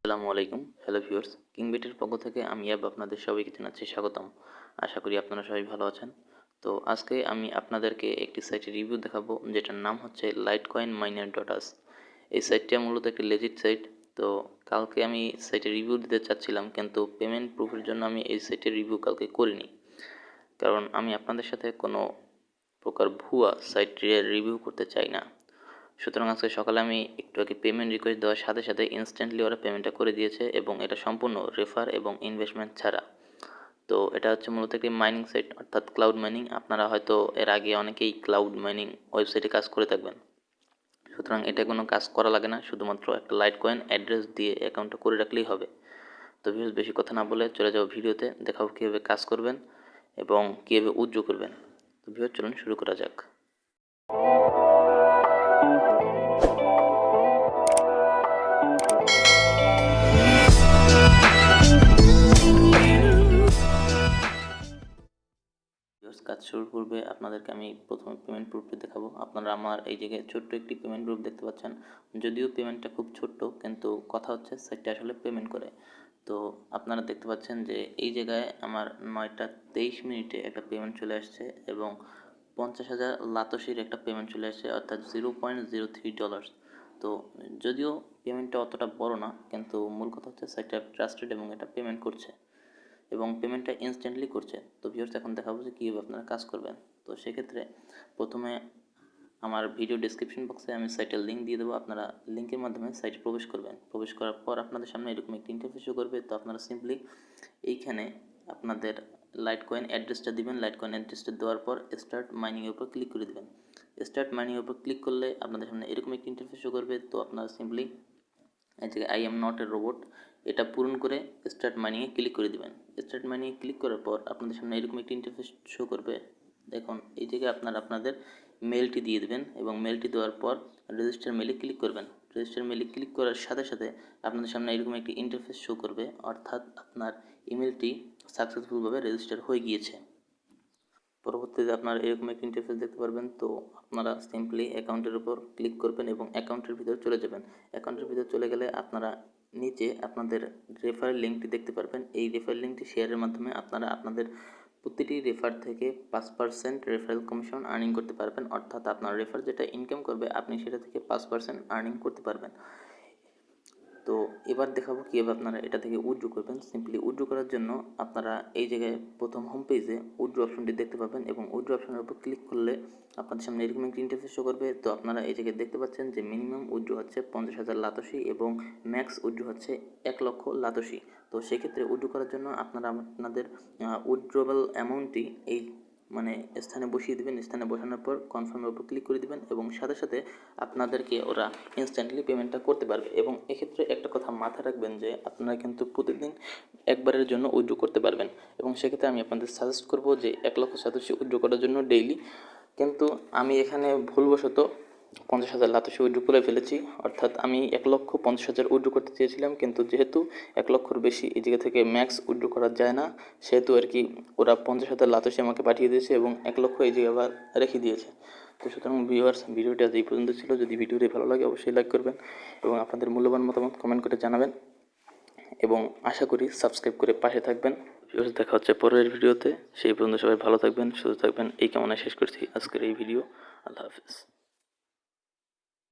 আসসালামু আলাইকুম hello viewers, কিংবেটের পক্ষ থেকে আমি আপনাদের সবাইকে জানাচ্ছি স্বাগতম। আশা করি আপনারা সবাই ভালো আছেন। তো আজকে আমি আপনাদেরকে একটি সাইটের রিভিউ দেখাবো, যেটার নাম হচ্ছে litecoin.with। এই সাইটটা মূলত একটি লেজিট সাইট। তো কালকে আমি সাইটের রিভিউ দিতে চাচ্ছিলাম, কিন্তু পেমেন্ট প্রুফের জন্য আমি এই সাইটের রিভিউ কালকে করিনি, কারণ আমি আপনাদের সাথে কোনো প্রকার ভুয়া সাইটের রিভিউ করতে চাই না। সুতরাং আজকে সকালে আমি একটু আগে পেমেন্ট রিকোয়েস্ট দেওয়ার সাথে সাথে ইনস্ট্যান্টলি ওরা পেমেন্টটা করে দিয়েছে, এবং এটা সম্পূর্ণ রেফার এবং ইনভেস্টমেন্ট ছাড়া। তো এটা হচ্ছে মূলত একটি মাইনিং সাইট, অর্থাৎ ক্লাউড মাইনিং। আপনারা হয়তো এর আগে অনেকেই ক্লাউড মাইনিং ওয়েবসাইটে কাজ করে থাকবেন, সুতরাং এটা কোনো কাজ করা লাগে না, শুধুমাত্র একটা লাইটকয়েন অ্যাড্রেস দিয়ে অ্যাকাউন্টটা করে রাখলেই হবে। তো ভিউয়ার্স, বেশি কথা না বলে চলে যাও ভিডিওতে, দেখাও কীভাবে কাজ করবেন এবং কীভাবে উইথড্র করবেন। তো ভিউয়ার্স, চলুন শুরু করা যাক। কাজ শুরুর পূর্বে আপনাদেরকে আমি প্রথমে পেমেন্ট প্রুফটি দেখাবো। আপনারা আমার এই জায়গায় ছোট্ট একটি পেমেন্ট প্রুফ দেখতে পাচ্ছেন। যদিও পেমেন্টটা খুব ছোট্ট, কিন্তু কথা হচ্ছে সাইটটা আসলে পেমেন্ট করে। তো আপনারা দেখতে পাচ্ছেন যে এই জায়গায় আমার 9:23 একটা পেমেন্ট চলে আসছে, এবং 50,000 লাতসির একটা পেমেন্ট চলে আসছে, অর্থাৎ $0.03। তো যদিও পেমেন্টটা অতটা বড় না, কিন্তু মূল কথা হচ্ছে সাইটটা ট্রাস্টেড এবং এটা পেমেন্ট করছে, এবং পেমেন্টটা ইনস্ট্যান্টলি করছে। তো ভিউয়ার্স, এখন দেখাবো যে কীভাবে আপনারা কাজ করবেন। তো সেক্ষেত্রে প্রথমে আমার ভিডিও ডেসক্রিপশন বক্সে আমি সাইটের লিঙ্ক দিয়ে দেবো। আপনারা লিঙ্কের মাধ্যমে সাইটে প্রবেশ করবেন। প্রবেশ করার পর আপনাদের সামনে এরকম একটি ইন্টারফেস শো করবে। তো আপনারা সিম্পলি এইখানে আপনাদের লাইটকয়েন অ্যাড্রেসটা দিবেন। লাইটকয়েন অ্যাড্রেসটা দেওয়ার পর স্টার্ট মাইনিংয়ের উপর ক্লিক করে দেবেন। স্টার্ট মাইনিংয়ের উপর ক্লিক করলে আপনাদের সামনে এরকম একটি ইন্টারফেস শো করবে। তো আপনারা সিম্পলি এই জায়গায় I am not a robot এটা পূরণ করে স্টার্ট মাইনিংয়ে ক্লিক করে দেবেন। স্টার্ট মাইনিংয়ে ক্লিক করার পর আপনাদের সামনে এরকম একটি ইন্টারফেস শো করবে। দেখুন, এই জায়গায় আপনারা আপনাদের মেলটি দিয়ে দেবেন, এবং মেলটি দেওয়ার পর রেজিস্টার মেলে ক্লিক করবেন। রেজিস্টার মেলে ক্লিক করার সাথে সাথে আপনাদের সামনে এরকম একটি ইন্টারফেস শো করবে, অর্থাৎ আপনার ইমেলটি সাকসেসফুলভাবে রেজিস্টার হয়ে গিয়েছে। পরবর্তীতে আপনারা এরকম একটি ইন্টারফেস দেখতে পারবেন। তো আপনারা সিম্পলি অ্যাকাউন্টের উপর ক্লিক করবেন এবং অ্যাকাউন্টের ভিতর চলে যাবেন। অ্যাকাউন্টের ভিতর চলে গেলে আপনারা নিচে আপনাদের রেফারেল লিঙ্কটি দেখতে পারবেন। এই রেফারেল লিঙ্কটি শেয়ারের মাধ্যমে আপনারা আপনাদের প্রতিটি রেফার থেকে 5% রেফারেল কমিশন আর্নিং করতে পারবেন, অর্থাৎ আপনার রেফার যেটা ইনকাম করবে আপনি সেটা থেকে 5% আর্নিং করতে পারবেন। তো এবার দেখাবো কীভাবে আপনারা এটা থেকে উইথড্র করবেন। সিম্পলি উইথড্র করার জন্য আপনারা এই জায়গায় প্রথম হোম পেজে উইথড্র অপশনটি দেখতে পাবেন, এবং উইথড্র অপশনের উপর ক্লিক করলে আপনাদের সামনে এরকম একটি ইন্টারফেস শো করবে। তো আপনারা এই জায়গায় দেখতে পাচ্ছেন যে মিনিমাম উইথড্র হচ্ছে 50,000 লাতসি, এবং ম্যাক্স উইথড্র হচ্ছে 1 লক্ষ লাতসি। তো সেক্ষেত্রে উইথড্র করার জন্য আপনারা আপনাদের উইথড্রোয়েবল অ্যামাউন্টটি এই স্থানে বসিয়ে দেবেন। স্থানে বসানোর পর কনফার্মের উপর ক্লিক করে দেবেন, এবং সাথে সাথে আপনাদেরকে ওরা ইনস্ট্যান্টলি পেমেন্টটা করতে পারবে। এবং এক্ষেত্রে একটা কথা মাথায় রাখবেন যে আপনারা কিন্তু প্রতিদিন একবারের জন্য উইথড্র করতে পারবেন, এবং সেক্ষেত্রে আমি আপনাদের সাজেস্ট করব যে 1 লক্ষ সাতোশি উইথড্র করার জন্য ডেইলি। কিন্তু আমি এখানে ভুলবশত 50,000 লাতসি উইথড্র করে ফেলেছি, অর্থাৎ আমি 1,50,000 উইথড্র করতে চেয়েছিলাম, কিন্তু যেহেতু 1 লক্ষর বেশি এই জায়গা থেকে ম্যাক্স উইথড্র করা যায় না, সেহেতু আর কি ওরা 50,000 লাতসি আমাকে পাঠিয়ে দিয়েছে, এবং 1 লক্ষ এই জায়গায় আবার রেখে দিয়েছে। তো সুতরাং ভিউয়ার্স, ভিডিওটি আজ এই পর্যন্ত ছিল। যদি ভিডিওটি ভালো লাগে অবশ্যই লাইক করবেন, এবং আপনাদের মূল্যবান মতামত কমেন্ট করে জানাবেন, এবং আশা করি সাবস্ক্রাইব করে পাশে থাকবেন। ভিউয়ার্স, দেখা হচ্ছে পরের ভিডিওতে। সেই পর্যন্ত সবাই ভালো থাকবেন, সুস্থ থাকবেন, এই কামনায় শেষ করছি আজকের এই ভিডিও। আল্লাহ হাফিজ।